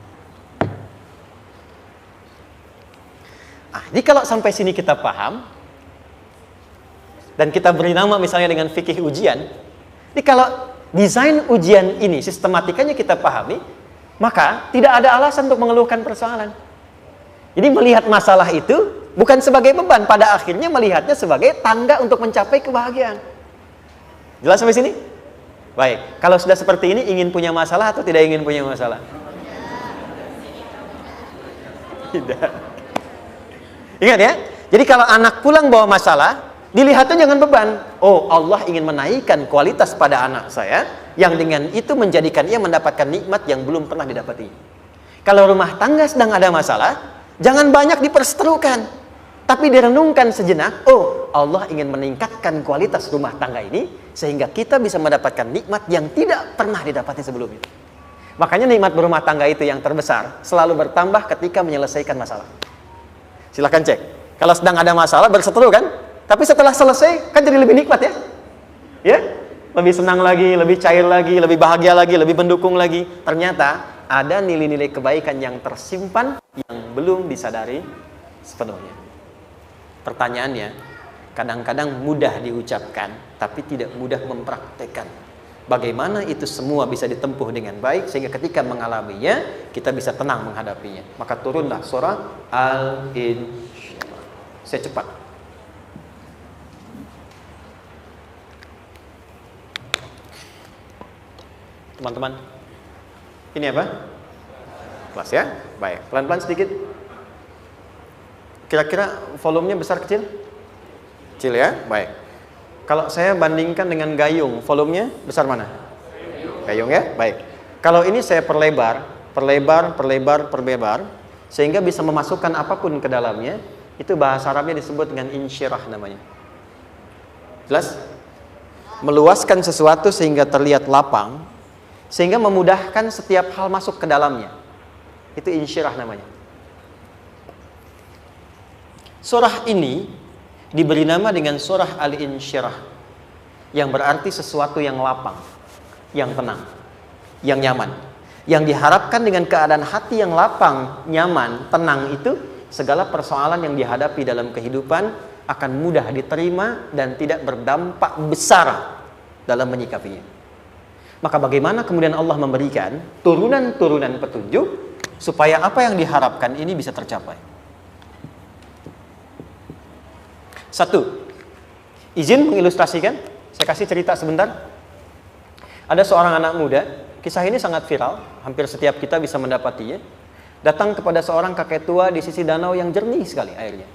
Jadi kalau sampai sini kita paham dan kita beri nama misalnya dengan fikih ujian, jadi kalau desain ujian ini sistematikanya kita pahami, maka tidak ada alasan untuk mengeluhkan persoalan. Jadi melihat masalah itu bukan sebagai beban, pada akhirnya melihatnya sebagai tangga untuk mencapai kebahagiaan. Jelas sampai sini? Baik, kalau sudah seperti ini ingin punya masalah atau tidak ingin punya masalah? Tidak. Ingat ya, jadi kalau anak pulang bawa masalah, dilihatnya jangan beban. Oh, Allah ingin menaikkan kualitas pada anak saya, yang dengan itu menjadikan ia mendapatkan nikmat yang belum pernah didapati. Kalau rumah tangga sedang ada masalah, jangan banyak diperseterukan, tapi direnungkan sejenak. Oh, Allah ingin meningkatkan kualitas rumah tangga ini, sehingga kita bisa mendapatkan nikmat yang tidak pernah didapati sebelumnya. Makanya nikmat berumah tangga itu yang terbesar, selalu bertambah ketika menyelesaikan masalah. Silahkan cek. Kalau sedang ada masalah berseteru kan? Tapi setelah selesai kan jadi lebih nikmat ya? Ya? Lebih senang lagi, lebih cair lagi, lebih bahagia lagi, lebih mendukung lagi. Ternyata ada nilai-nilai kebaikan yang tersimpan yang belum disadari sepenuhnya. Pertanyaannya, kadang-kadang mudah diucapkan tapi tidak mudah mempraktekkan. Bagaimana itu semua bisa ditempuh dengan baik sehingga ketika mengalaminya kita bisa tenang menghadapinya. Maka turunlah surah Al-Insyirah. Saya cepat. Teman-teman, ini apa? Kelas ya? Baik, pelan-pelan sedikit. Kira-kira volumenya besar kecil? Kecil ya? Baik. Kalau saya bandingkan dengan gayung, volumenya besar mana? Gayung ya? Baik. Kalau ini saya perlebar, sehingga bisa memasukkan apapun ke dalamnya, itu bahasa Arabnya disebut dengan insyirah namanya. Jelas? Meluaskan sesuatu sehingga terlihat lapang, sehingga memudahkan setiap hal masuk ke dalamnya. Itu insyirah namanya. Surah ini diberi nama dengan surah Al-Insyirah, yang berarti sesuatu yang lapang, yang tenang, yang nyaman. Yang diharapkan dengan keadaan hati yang lapang, nyaman, tenang itu, segala persoalan yang dihadapi dalam kehidupan akan mudah diterima dan tidak berdampak besar dalam menyikapinya. Maka bagaimana kemudian Allah memberikan turunan-turunan petunjuk supaya apa yang diharapkan ini bisa tercapai? Satu, izin mengilustrasikan. Saya kasih cerita sebentar. Ada seorang anak muda, kisah ini sangat viral, hampir setiap kita bisa mendapatinya. Datang kepada seorang kakek tua di sisi danau yang jernih sekali airnya.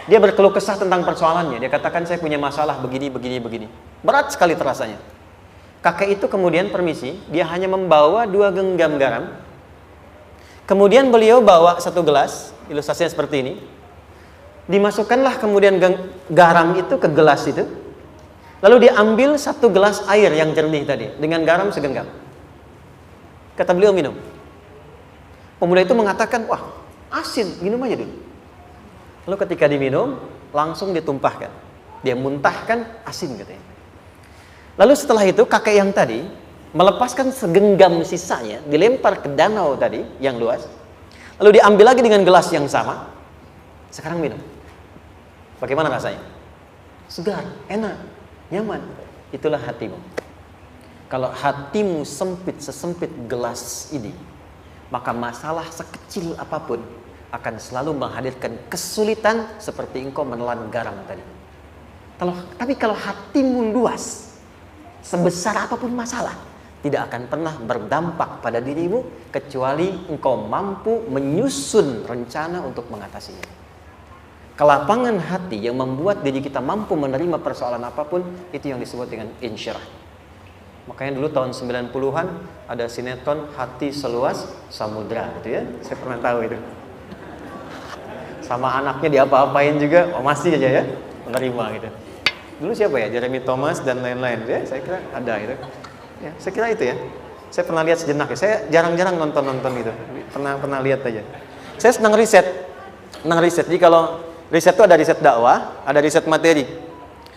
Dia berkeluh kesah tentang persoalannya. Dia katakan, saya punya masalah begini. Berat sekali terasanya. Kakek itu kemudian permisi, dia hanya membawa 2 genggam garam. Kemudian beliau bawa 1 gelas, ilustrasinya seperti ini. Dimasukkanlah kemudian garam itu ke gelas itu. Lalu diambil 1 gelas air yang jernih tadi dengan garam segenggam. Kata beliau, minum. Pemuda itu mengatakan, wah asin, minum aja dulu. Lalu ketika diminum, langsung ditumpahkan. Dia muntahkan, asin katanya. Lalu setelah itu kakek yang tadi melepaskan segenggam sisanya, dilempar ke danau tadi yang luas. Lalu diambil lagi dengan gelas yang sama. Sekarang minum. Bagaimana rasanya? Segar, enak, nyaman. Itulah hatimu. Kalau hatimu sempit sesempit gelas ini, maka masalah sekecil apapun akan selalu menghadirkan kesulitan seperti engkau menelan garam tadi. Tapi kalau hatimu luas, sebesar apapun masalah, tidak akan pernah berdampak pada dirimu kecuali engkau mampu menyusun rencana untuk mengatasinya. Kelapangan hati yang membuat diri kita mampu menerima persoalan apapun, itu yang disebut dengan insyirah. Makanya dulu tahun 90-an ada sinetron Hati Seluas Samudra gitu ya. Saya pernah tahu itu. Sama anaknya diapa-apain juga, masih aja ya menerima gitu. Dulu siapa ya? Jeremy Thomas dan lain-lain ya. Saya kira ada itu. Ya, saya kira itu ya. Saya pernah lihat sejenak ya. Saya jarang-jarang nonton itu. Pernah lihat aja. Saya senang riset. Jadi kalau riset itu ada riset dakwah, ada riset materi.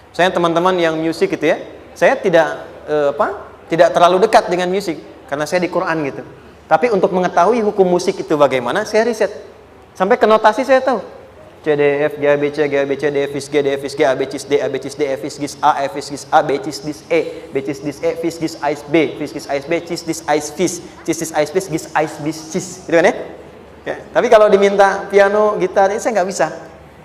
Saya teman-teman yang musik gitu ya. Saya tidak terlalu dekat dengan musik karena saya di Quran gitu. Tapi untuk mengetahui hukum musik itu bagaimana, saya riset. Sampai ke notasi saya tahu. C, D, F, G, A, B, C, G, A, B, C, D, F, G, D, F, G, A, B, C, D, A, B, C, D, F, G, A, F, G, A, B, C, D, E, B, C, D, E, F, G, A, B, F, G, A, B, C, D, A, F, G, A, B, G, A, B, gitu kan ya? Ya, tapi kalau diminta piano, gitar, ini saya nggak bisa.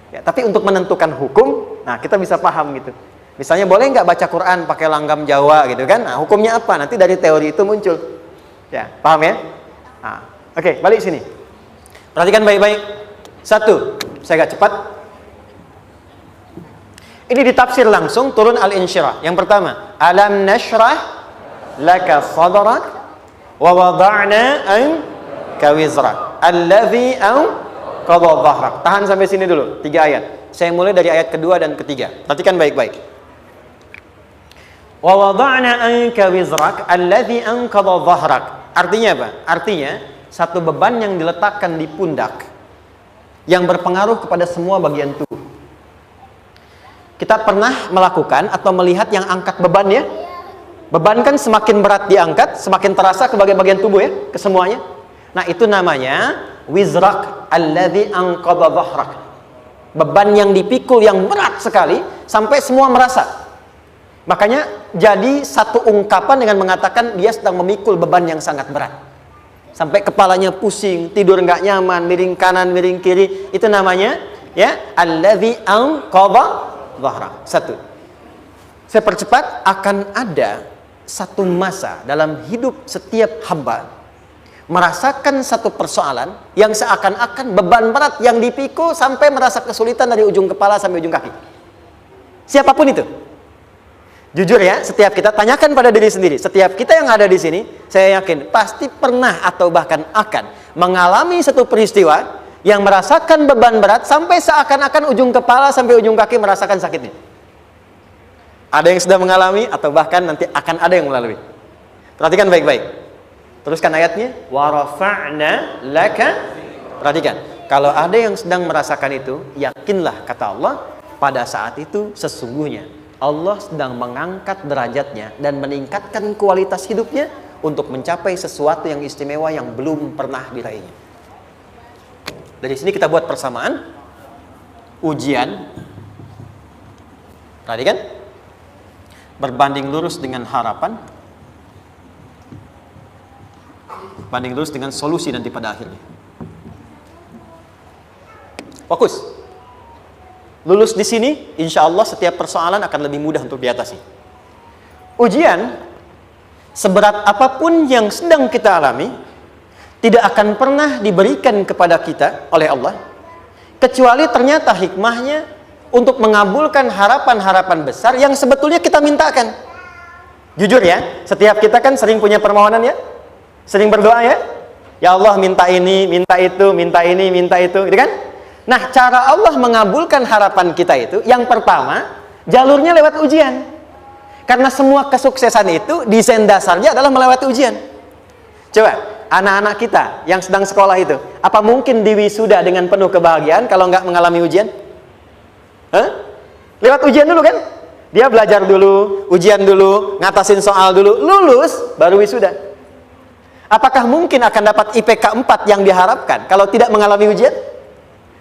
Ya, tapi untuk menentukan hukum, nah kita bisa paham gitu. Misalnya boleh nggak baca Quran pakai langgam Jawa gitu kan? Nah, hukumnya apa? Nanti dari teori itu muncul. Ya, paham ya? Nah, oke, balik sini. Perhatikan baik-baik. 1, saya agak cepat. Ini ditafsir langsung turun Al-Insyirah. Yang pertama, alam nashrah laka sadrak wa wada'na anka wizrak alladhi anqadha dhahrak. Tahan sampai sini dulu, 3 ayat. Saya mulai dari ayat kedua dan ketiga. Perhatikan baik-baik. Wa wada'na anka wizrak alladhi anqadha dhahrak. Artinya apa? Artinya satu beban yang diletakkan di pundak yang berpengaruh kepada semua bagian tubuh. Kita pernah melakukan atau melihat yang angkat beban ya? Beban kan semakin berat diangkat, semakin terasa ke bagian-bagian tubuh ya, ke semuanya. Nah, itu namanya wizrak alladzi anqadha dhahrak. Beban yang dipikul yang berat sekali sampai semua merasa. Makanya jadi satu ungkapan dengan mengatakan dia sedang memikul beban yang sangat berat. Sampai kepalanya pusing, tidur nggak nyaman, miring kanan, miring kiri. Itu namanya ya alladzi anqadha dhahrak. 1. Saya percepat, akan ada satu masa dalam hidup setiap hamba merasakan satu persoalan yang seakan-akan beban berat yang dipikul sampai merasa kesulitan dari ujung kepala sampai ujung kaki. Siapapun itu. Jujur ya, setiap kita tanyakan pada diri sendiri. Setiap kita yang ada di sini, saya yakin pasti pernah atau bahkan akan mengalami satu peristiwa yang merasakan beban berat sampai seakan-akan ujung kepala sampai ujung kaki merasakan sakitnya. Ada yang sudah mengalami atau bahkan nanti akan ada yang melalui. Perhatikan baik-baik. Teruskan ayatnya. Wa rafa'na laka. Perhatikan. Kalau ada yang sedang merasakan itu, yakinlah kata Allah, pada saat itu sesungguhnya Allah sedang mengangkat derajatnya dan meningkatkan kualitas hidupnya untuk mencapai sesuatu yang istimewa yang belum pernah diraihnya. Dari sini kita buat persamaan. Ujian. Perhatikan. Berbanding lurus dengan harapan, banding lurus dengan solusi nanti pada akhirnya. Fokus. Lulus di sini, insya Allah setiap persoalan akan lebih mudah untuk diatasi. Ujian, seberat apapun yang sedang kita alami, tidak akan pernah diberikan kepada kita oleh Allah, kecuali ternyata hikmahnya untuk mengabulkan harapan-harapan besar yang sebetulnya kita mintakan. Jujur ya, setiap kita kan sering punya permohonan ya, sering berdoa ya. Ya Allah minta ini, minta itu, minta ini, minta itu, gitu kan? Nah, cara Allah mengabulkan harapan kita itu, yang pertama, jalurnya lewat ujian. Karena semua kesuksesan itu, desain dasarnya adalah melewati ujian. Coba, anak-anak kita yang sedang sekolah itu, apa mungkin diwisuda dengan penuh kebahagiaan kalau nggak mengalami ujian? Lewat ujian dulu kan? Dia belajar dulu, ujian dulu, ngatasin soal dulu, lulus, baru wisuda. Apakah mungkin akan dapat IPK 4 yang diharapkan kalau tidak mengalami ujian?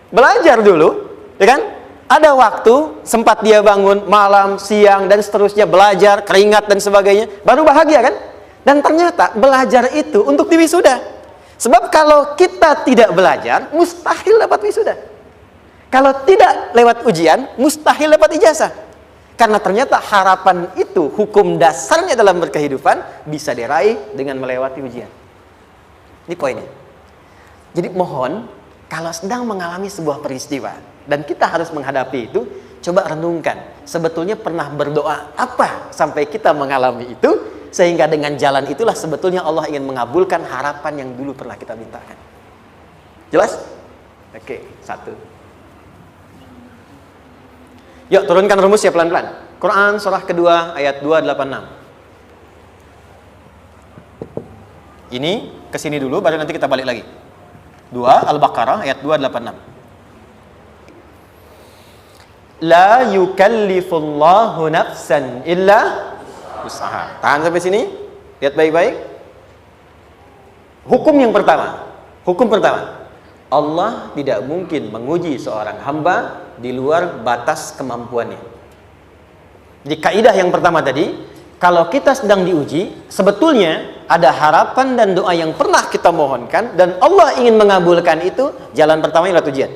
Belajar dulu, ya kan? Ada waktu, sempat dia bangun malam, siang, dan seterusnya, belajar, keringat, dan sebagainya, baru bahagia kan? Dan ternyata belajar itu untuk diwisuda. Sebab kalau kita tidak belajar, mustahil dapat wisuda. Kalau tidak lewat ujian, mustahil dapat ijazah. Karena ternyata harapan itu, hukum dasarnya dalam berkehidupan, bisa diraih dengan melewati ujian. Ini poinnya. Jadi mohon, kalau sedang mengalami sebuah peristiwa, dan kita harus menghadapi itu, coba renungkan, sebetulnya pernah berdoa apa sampai kita mengalami itu, sehingga dengan jalan itulah sebetulnya Allah ingin mengabulkan harapan yang dulu pernah kita mintakan. Jelas? Oke, satu. Yuk turunkan rumusnya pelan-pelan. Quran surah kedua ayat 286. Ini kesini dulu baru nanti kita balik lagi. 2 Al-Baqarah ayat 286. La yukallifullahu nafsan illa usaha. Tahan sampai sini. Lihat baik-baik. Hukum yang pertama. Hukum pertama. Allah tidak mungkin menguji seorang hamba di luar batas kemampuannya. Di kaidah yang pertama tadi, kalau kita sedang diuji, sebetulnya ada harapan dan doa yang pernah kita mohonkan dan Allah ingin mengabulkan itu, jalan pertamanya lewat ujian.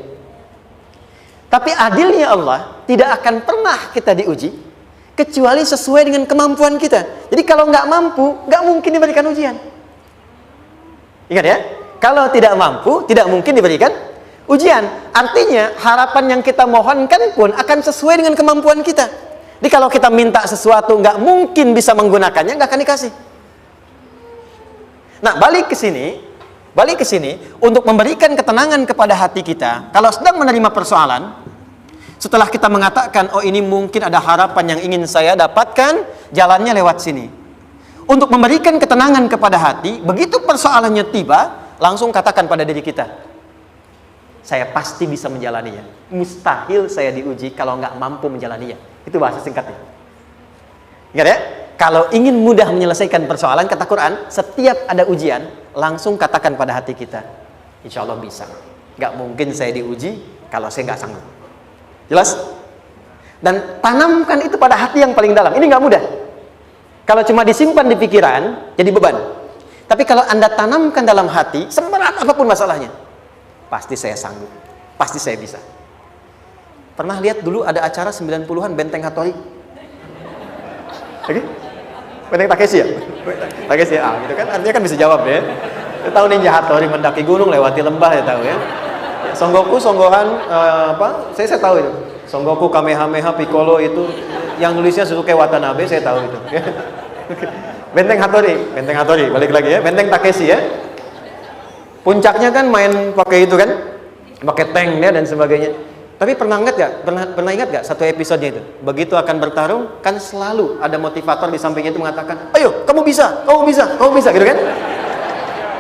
Tapi adilnya Allah, tidak akan pernah kita diuji kecuali sesuai dengan kemampuan kita. Jadi kalau nggak mampu, nggak mungkin diberikan ujian. Ingat ya, kalau tidak mampu, tidak mungkin diberikan ujian. Artinya harapan yang kita mohonkan pun akan sesuai dengan kemampuan kita. Jadi kalau kita minta sesuatu nggak mungkin bisa menggunakannya, nggak akan dikasih. Nah, balik ke sini untuk memberikan ketenangan kepada hati kita. Kalau sedang menerima persoalan, setelah kita mengatakan, oh ini mungkin ada harapan yang ingin saya dapatkan, jalannya lewat sini. Untuk memberikan ketenangan kepada hati, begitu persoalannya tiba, langsung katakan pada diri kita, saya pasti bisa menjalaninya. Mustahil saya diuji kalau nggak mampu menjalaninya. Itu bahasa singkatnya. Ingat ya, kalau ingin mudah menyelesaikan persoalan, kata Quran, setiap ada ujian, langsung katakan pada hati kita, insya Allah bisa. Nggak mungkin saya diuji kalau saya nggak sanggup. Jelas? Dan tanamkan itu pada hati yang paling dalam. Ini nggak mudah. Kalau cuma disimpan di pikiran, jadi beban. Tapi kalau Anda tanamkan dalam hati, seberat apapun masalahnya, pasti saya sanggup, pasti saya bisa. Pernah lihat dulu ada acara 90-an Benteng Hattori? Oke? Benteng Takeshi ya? Takeshi ya? Gitu kan, artinya kan bisa jawab ya. Kita tahu Ninja Hattori mendaki gunung, lewati lembah, ya tahu ya. Songgoku, Songgohan, saya tahu itu. Songgoku, Kamehameha, Piccolo itu, yang nulisnya Suzuki Watanabe, saya tahu itu. Benteng Hattori, balik lagi ya. Benteng Takeshi ya. Puncaknya kan main pakai itu kan, pakai tanknya dan sebagainya. Tapi pernah ingat gak satu episodenya itu? Begitu akan bertarung, kan selalu ada motivator di sampingnya itu mengatakan, ayo, kamu bisa, gitu kan?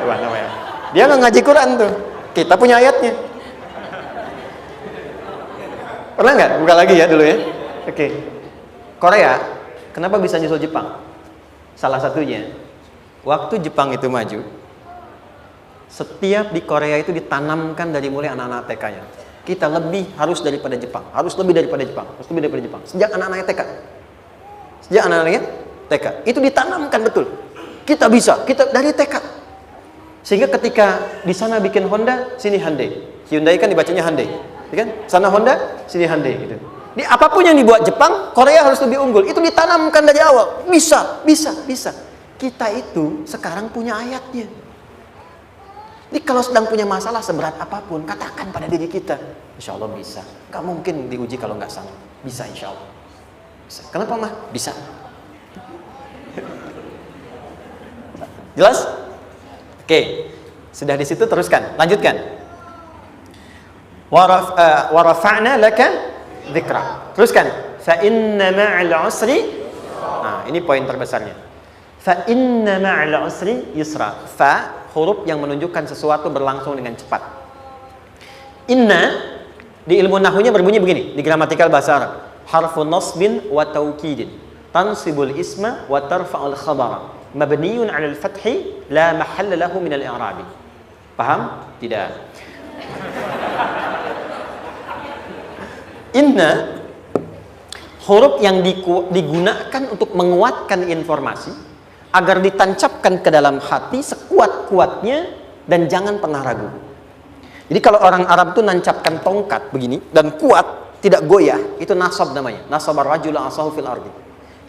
Wah, namanya. Dia nggak ngaji Quran tuh. Kita punya ayatnya. Pernah nggak? Buka lagi ya dulu ya. Oke. Korea, kenapa bisa nyusul Jepang? Salah satunya, waktu Jepang itu maju, setiap di Korea itu ditanamkan dari mulai anak-anak TK-nya. Kita harus lebih daripada Jepang. Sejak anak-anaknya TK. Itu ditanamkan betul. Kita bisa, kita dari TK. Sehingga ketika di sana bikin Honda, sini Hyundai. Hyundai kan dibacanya Hyundai, kan? Sana Honda, sini Hyundai gitu. Di apapun yang dibuat Jepang, Korea harus lebih unggul. Itu ditanamkan dari awal. Bisa. Kita itu sekarang punya ayatnya. Jadi kalau sedang punya masalah seberat apapun, katakan pada diri kita, insya Allah bisa. Gak mungkin diuji kalau nggak sanggup. Bisa insya Allah. Bisa. Kenapa mah? Bisa. Jelas? Oke. Sudah di situ teruskan. Lanjutkan. Warafa'na laka dzikra. Teruskan. Fa inna ma'al usri. Nah, ini poin terbesarnya. Fa inna ma'al usri yusra. Fa huruf yang menunjukkan sesuatu berlangsung dengan cepat. Inna di ilmu nahwunya berbunyi begini, di gramatikal bahasa Arab. Harfun nasbin wa taukidin. Tansibul isma wa tarfa'ul khabara. Mabniyun 'alal fathi la mahalla lahu min al-i'rabi. Paham? Tidak. Inna huruf yang digunakan untuk menguatkan informasi agar ditancapkan ke dalam hati sekuat-kuatnya dan jangan pernah ragu. Jadi kalau orang Arab itu nancapkan tongkat begini dan kuat, tidak goyah, itu nasab namanya. Nasabar rajul asahu fil ardi.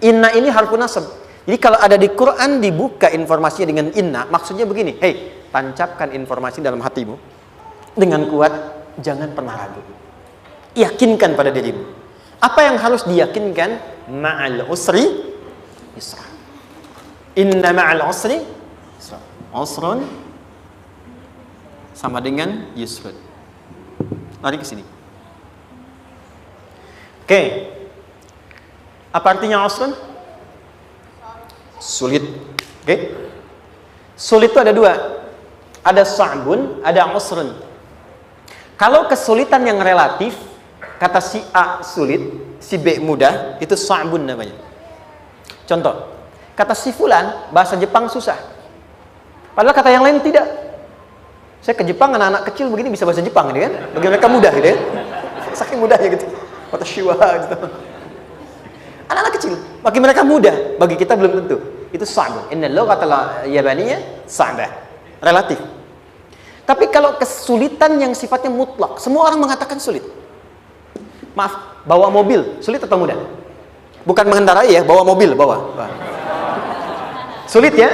Inna ini harfu nasab. Jadi kalau ada di Quran dibuka informasinya dengan inna, maksudnya begini, hei, tancapkan informasi dalam hatimu dengan kuat, jangan pernah ragu. Yakinkan pada dirimu. Apa yang harus diyakinkan? Ma'al usri yusra. Inna ma'al usri yusra. Usrun sama dengan yusrun. Lari ke sini. Oke. Apa artinya usrun? Sulit. Oke. Sulit itu ada dua. Ada sa'bun, ada usrun. Kalau kesulitan yang relatif, kata si A sulit, si B mudah, itu sa'bun namanya. Contoh, kata si fulan, bahasa Jepang susah. Padahal kata yang lain tidak. Saya ke Jepang, anak-anak kecil begini bisa bahasa Jepang, gitu kan? Bagi mereka mudah, gitu ya. Saking mudahnya gitu. Kata shiwa, gitu. Anak-anak kecil, bagi mereka mudah, bagi kita belum tentu. Itu sa'bun. Inna lughatal yabaniyah sa'bah. Relatif. Tapi kalau kesulitan yang sifatnya mutlak, semua orang mengatakan sulit. Maaf, bawa mobil, sulit atau mudah? Bukan mengendarai ya, bawa mobil, bawa. Sulit ya?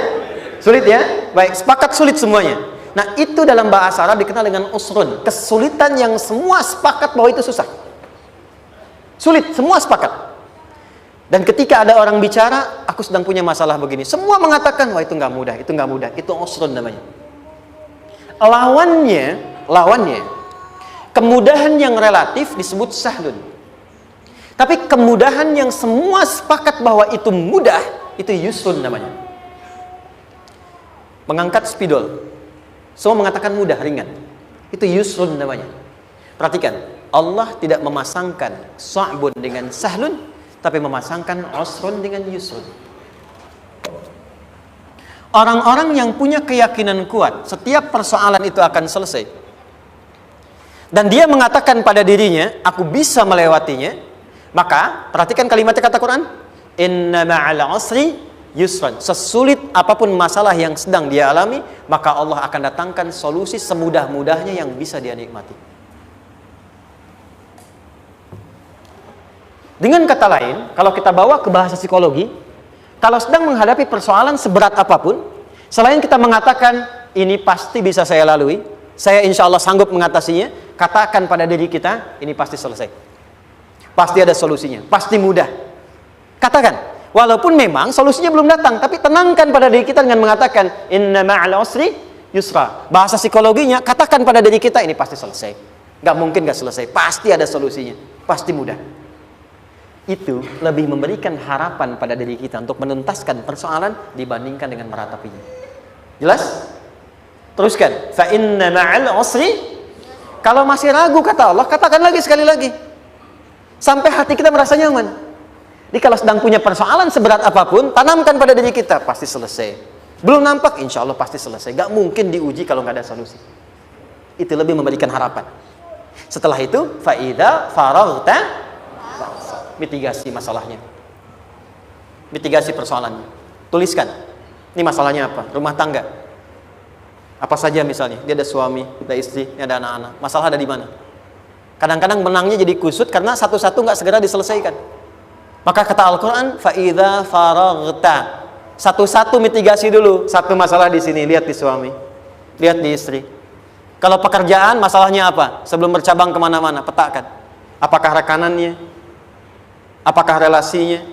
Sulit ya? Baik, sepakat sulit semuanya. Nah, itu dalam bahasa Arab dikenal dengan usrun. Kesulitan yang semua sepakat bahwa itu susah. Sulit, semua sepakat. Dan ketika ada orang bicara, aku sedang punya masalah begini. Semua mengatakan, wah itu nggak mudah, itu nggak mudah. Itu usrun namanya. Lawannya, kemudahan yang relatif disebut sahlun. Tapi kemudahan yang semua sepakat bahwa itu mudah, itu yusrun namanya. Mengangkat spidol, semua mengatakan mudah, ringan. Itu yusrun namanya. Perhatikan, Allah tidak memasangkan sa'bun dengan sahlun, tapi memasangkan usrun dengan yusrun. Orang-orang yang punya keyakinan kuat, setiap persoalan itu akan selesai. Dan dia mengatakan pada dirinya, aku bisa melewatinya. Maka, perhatikan kalimatnya kata Quran. Inna ma'al usri yusran. Sesulit apapun masalah yang sedang dia alami, maka Allah akan datangkan solusi semudah-mudahnya yang bisa dia nikmati. Dengan kata lain, kalau kita bawa ke bahasa psikologi, kalau sedang menghadapi persoalan seberat apapun, selain kita mengatakan, ini pasti bisa saya lalui, saya insya Allah sanggup mengatasinya, katakan pada diri kita, ini pasti selesai. Pasti ada solusinya, pasti mudah. Katakan, walaupun memang solusinya belum datang, tapi tenangkan pada diri kita dengan mengatakan, inna ma'al usri yusra. Bahasa psikologinya, katakan pada diri kita, ini pasti selesai. Nggak mungkin nggak selesai, pasti ada solusinya, pasti mudah. Itu lebih memberikan harapan pada diri kita untuk menuntaskan persoalan dibandingkan dengan meratapinya. Jelas? Teruskan. Fa inna ma'al usri. Kalau masih ragu kata Allah, katakan lagi sekali lagi. Sampai hati kita merasa nyaman. Jadi kalau sedang punya persoalan seberat apapun, tanamkan pada diri kita, pasti selesai. Belum nampak, insya Allah pasti selesai. Gak mungkin diuji kalau gak ada solusi. Itu lebih memberikan harapan. Setelah itu, fa'idha faraghta, mitigasi masalahnya. Mitigasi persoalannya. Tuliskan. Ini masalahnya apa? Rumah tangga. Apa saja misalnya. Dia ada suami, ada istri, ada anak-anak. Masalah ada di mana? Kadang-kadang benangnya jadi kusut karena satu-satu gak segera diselesaikan. Maka kata Al-Quran, fa'idha faraghta. Satu-satu mitigasi dulu. Satu masalah di sini, lihat di suami, lihat di istri. Kalau pekerjaan, masalahnya apa? Sebelum bercabang kemana-mana, petakan. Apakah rekanannya? Apakah relasinya?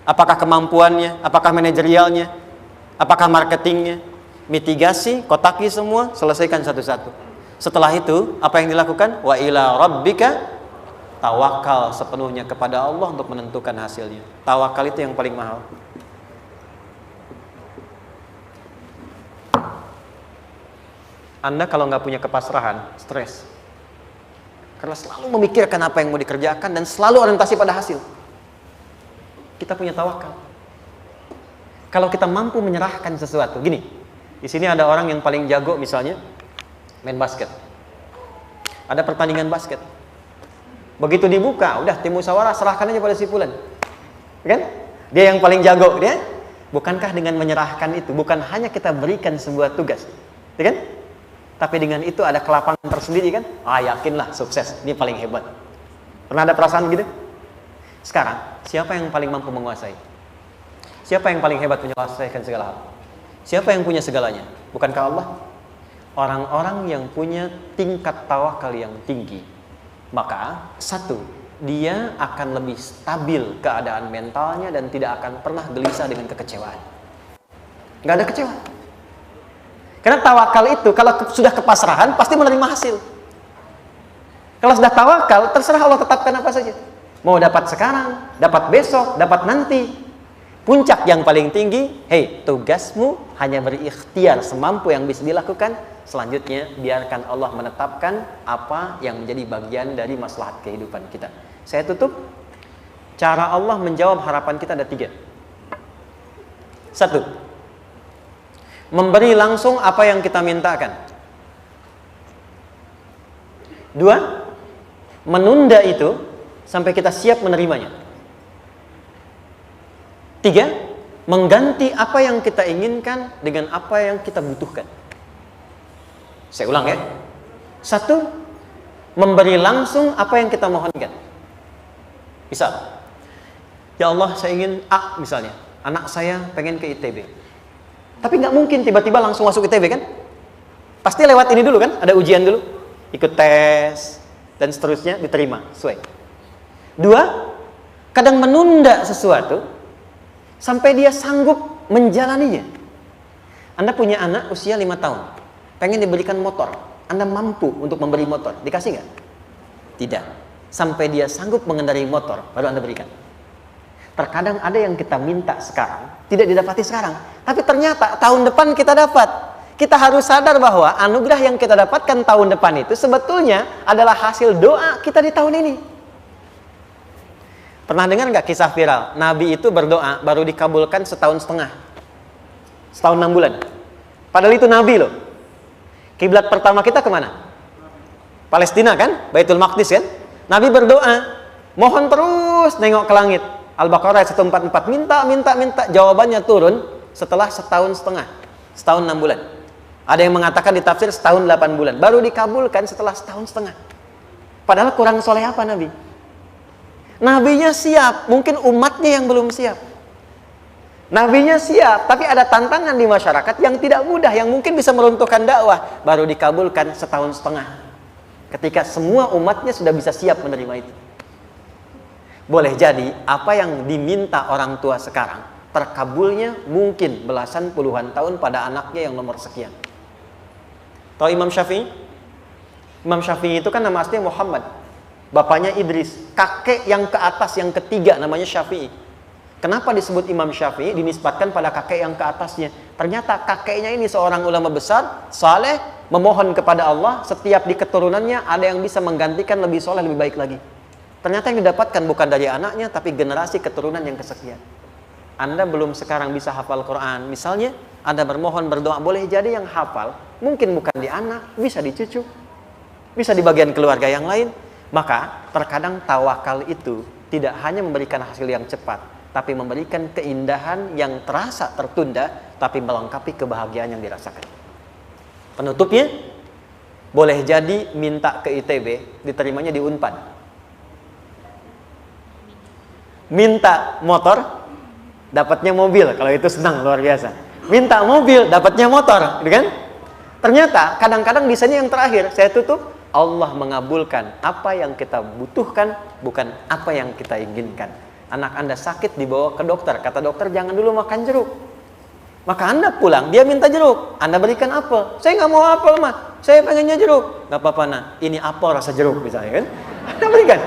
Apakah kemampuannya? Apakah manajerialnya? Apakah marketingnya? Mitigasi, kotaki semua, selesaikan satu-satu. Setelah itu, apa yang dilakukan? Wa ila rabbika, tawakal sepenuhnya kepada Allah untuk menentukan hasilnya. Tawakal itu yang paling mahal. Anda kalau nggak punya kepasrahan, stres. Karena selalu memikirkan apa yang mau dikerjakan dan selalu orientasi pada hasil. Kita punya tawakal. Kalau kita mampu menyerahkan sesuatu, gini. Di sini ada orang yang paling jago misalnya main basket. Ada pertandingan basket. Begitu dibuka, udah tim musyawarah serahkan aja pada si fulan. Kan? Dia yang paling jago, dia. Bukankah dengan menyerahkan itu bukan hanya kita berikan sebuah tugas, ya kan? Tapi dengan itu ada kelapangan tersendiri kan? Yakinlah sukses, dia paling hebat. Pernah ada perasaan gitu? Sekarang, siapa yang paling mampu menguasai? Siapa yang paling hebat menyelesaikan segala hal? Siapa yang punya segalanya? Bukankah Allah? Orang-orang yang punya tingkat tawakal yang tinggi, maka satu, dia akan lebih stabil keadaan mentalnya dan tidak akan pernah gelisah dengan kekecewaan. Gak ada kecewa. Karena tawakal itu kalau sudah kepasrahan pasti menerima hasil. Kalau sudah tawakal, terserah Allah tetapkan apa saja. Mau dapat sekarang, dapat besok, dapat nanti. Puncak yang paling tinggi, tugasmu hanya berikhtiar semampu yang bisa dilakukan. Selanjutnya, biarkan Allah menetapkan apa yang menjadi bagian dari maslahat kehidupan kita. Saya tutup. Cara Allah menjawab harapan kita ada 3. 1. Memberi langsung apa yang kita mintakan. 2. Menunda itu sampai kita siap menerimanya. 3. Mengganti apa yang kita inginkan dengan apa yang kita butuhkan. Saya ulang ya. 1. Memberi langsung apa yang kita mohonkan. Misal, ya Allah saya ingin A misalnya, anak saya pengen ke ITB. Tapi nggak mungkin tiba-tiba langsung masuk ITB kan? Pasti lewat ini dulu kan? Ada ujian dulu, ikut tes dan seterusnya diterima sesuai. 2. Kadang menunda sesuatu sampai dia sanggup menjalaninya. Anda punya anak usia 5 tahun, pengen diberikan motor. Anda mampu untuk memberi motor, dikasih nggak? Tidak. Sampai dia sanggup mengendarai motor, baru Anda berikan. Terkadang ada yang kita minta sekarang, tidak didapati sekarang. Tapi ternyata tahun depan kita dapat. Kita harus sadar bahwa anugerah yang kita dapatkan tahun depan itu sebetulnya adalah hasil doa kita di tahun ini. Pernah dengar nggak kisah viral? Nabi itu berdoa, baru dikabulkan setahun setengah. Setahun 6 bulan. Padahal itu Nabi loh. Kiblat pertama kita kemana? Palestina kan? Baitul Maqdis kan? Nabi berdoa, mohon terus nengok ke langit. Al-Baqarah 144, minta, jawabannya turun setelah setahun setengah. Setahun 6 bulan. Ada yang mengatakan di tafsir setahun 8 bulan. Baru dikabulkan setelah setahun setengah. Padahal kurang soleh apa Nabi? Nabinya siap, mungkin umatnya yang belum siap. Nabinya siap, tapi ada tantangan di masyarakat yang tidak mudah, yang mungkin bisa meruntuhkan dakwah. Baru dikabulkan setahun setengah. Ketika semua umatnya sudah bisa siap menerima itu. Boleh jadi apa yang diminta orang tua sekarang, terkabulnya mungkin belasan puluhan tahun pada anaknya yang nomor sekian. Tahu Imam Syafi'i? Imam Syafi'i itu kan nama aslinya Muhammad. Bapaknya Idris. Kakek yang ke atas, yang ketiga namanya Syafi'i. Kenapa disebut Imam Syafi'i? Dinisbatkan pada kakek yang ke atasnya. Ternyata kakeknya ini seorang ulama besar, saleh, memohon kepada Allah. Setiap di keturunannya ada yang bisa menggantikan lebih soleh, lebih baik lagi. Ternyata yang didapatkan bukan dari anaknya, tapi generasi keturunan yang kesekian. Anda belum sekarang bisa hafal Quran. Misalnya, Anda bermohon, berdoa, boleh jadi yang hafal mungkin bukan di anak, bisa di cucu, bisa di bagian keluarga yang lain. Maka terkadang tawakal itu tidak hanya memberikan hasil yang cepat, tapi memberikan keindahan yang terasa tertunda, tapi melengkapi kebahagiaan yang dirasakan. Penutupnya, boleh jadi minta ke ITB, diterimanya di Unpad. Minta motor, dapatnya mobil. Kalau itu senang, luar biasa. Minta mobil, dapatnya motor, gitu kan? Ternyata kadang-kadang di sini yang terakhir, saya tutup, Allah mengabulkan apa yang kita butuhkan, bukan apa yang kita inginkan. Anak Anda sakit, dibawa ke dokter. Kata dokter, jangan dulu makan jeruk. Maka Anda pulang, dia minta jeruk. Anda berikan apel. Saya nggak mau apel, mah. Saya pengennya jeruk. Nggak apa-apa, nah. Ini apel rasa jeruk, misalnya kan. Anda berikan.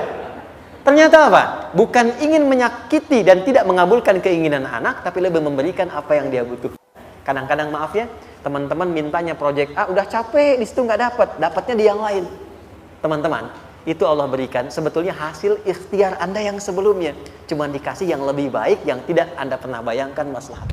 Ternyata apa? Bukan ingin menyakiti dan tidak mengabulkan keinginan anak, tapi lebih memberikan apa yang dia butuh. Kadang-kadang maaf ya, teman-teman mintanya proyek A, udah capek, di situ nggak dapat, dapatnya di yang lain. Teman-teman, itu Allah berikan sebetulnya hasil ikhtiar Anda yang sebelumnya. Cuma dikasih yang lebih baik, yang tidak Anda pernah bayangkan maslahat.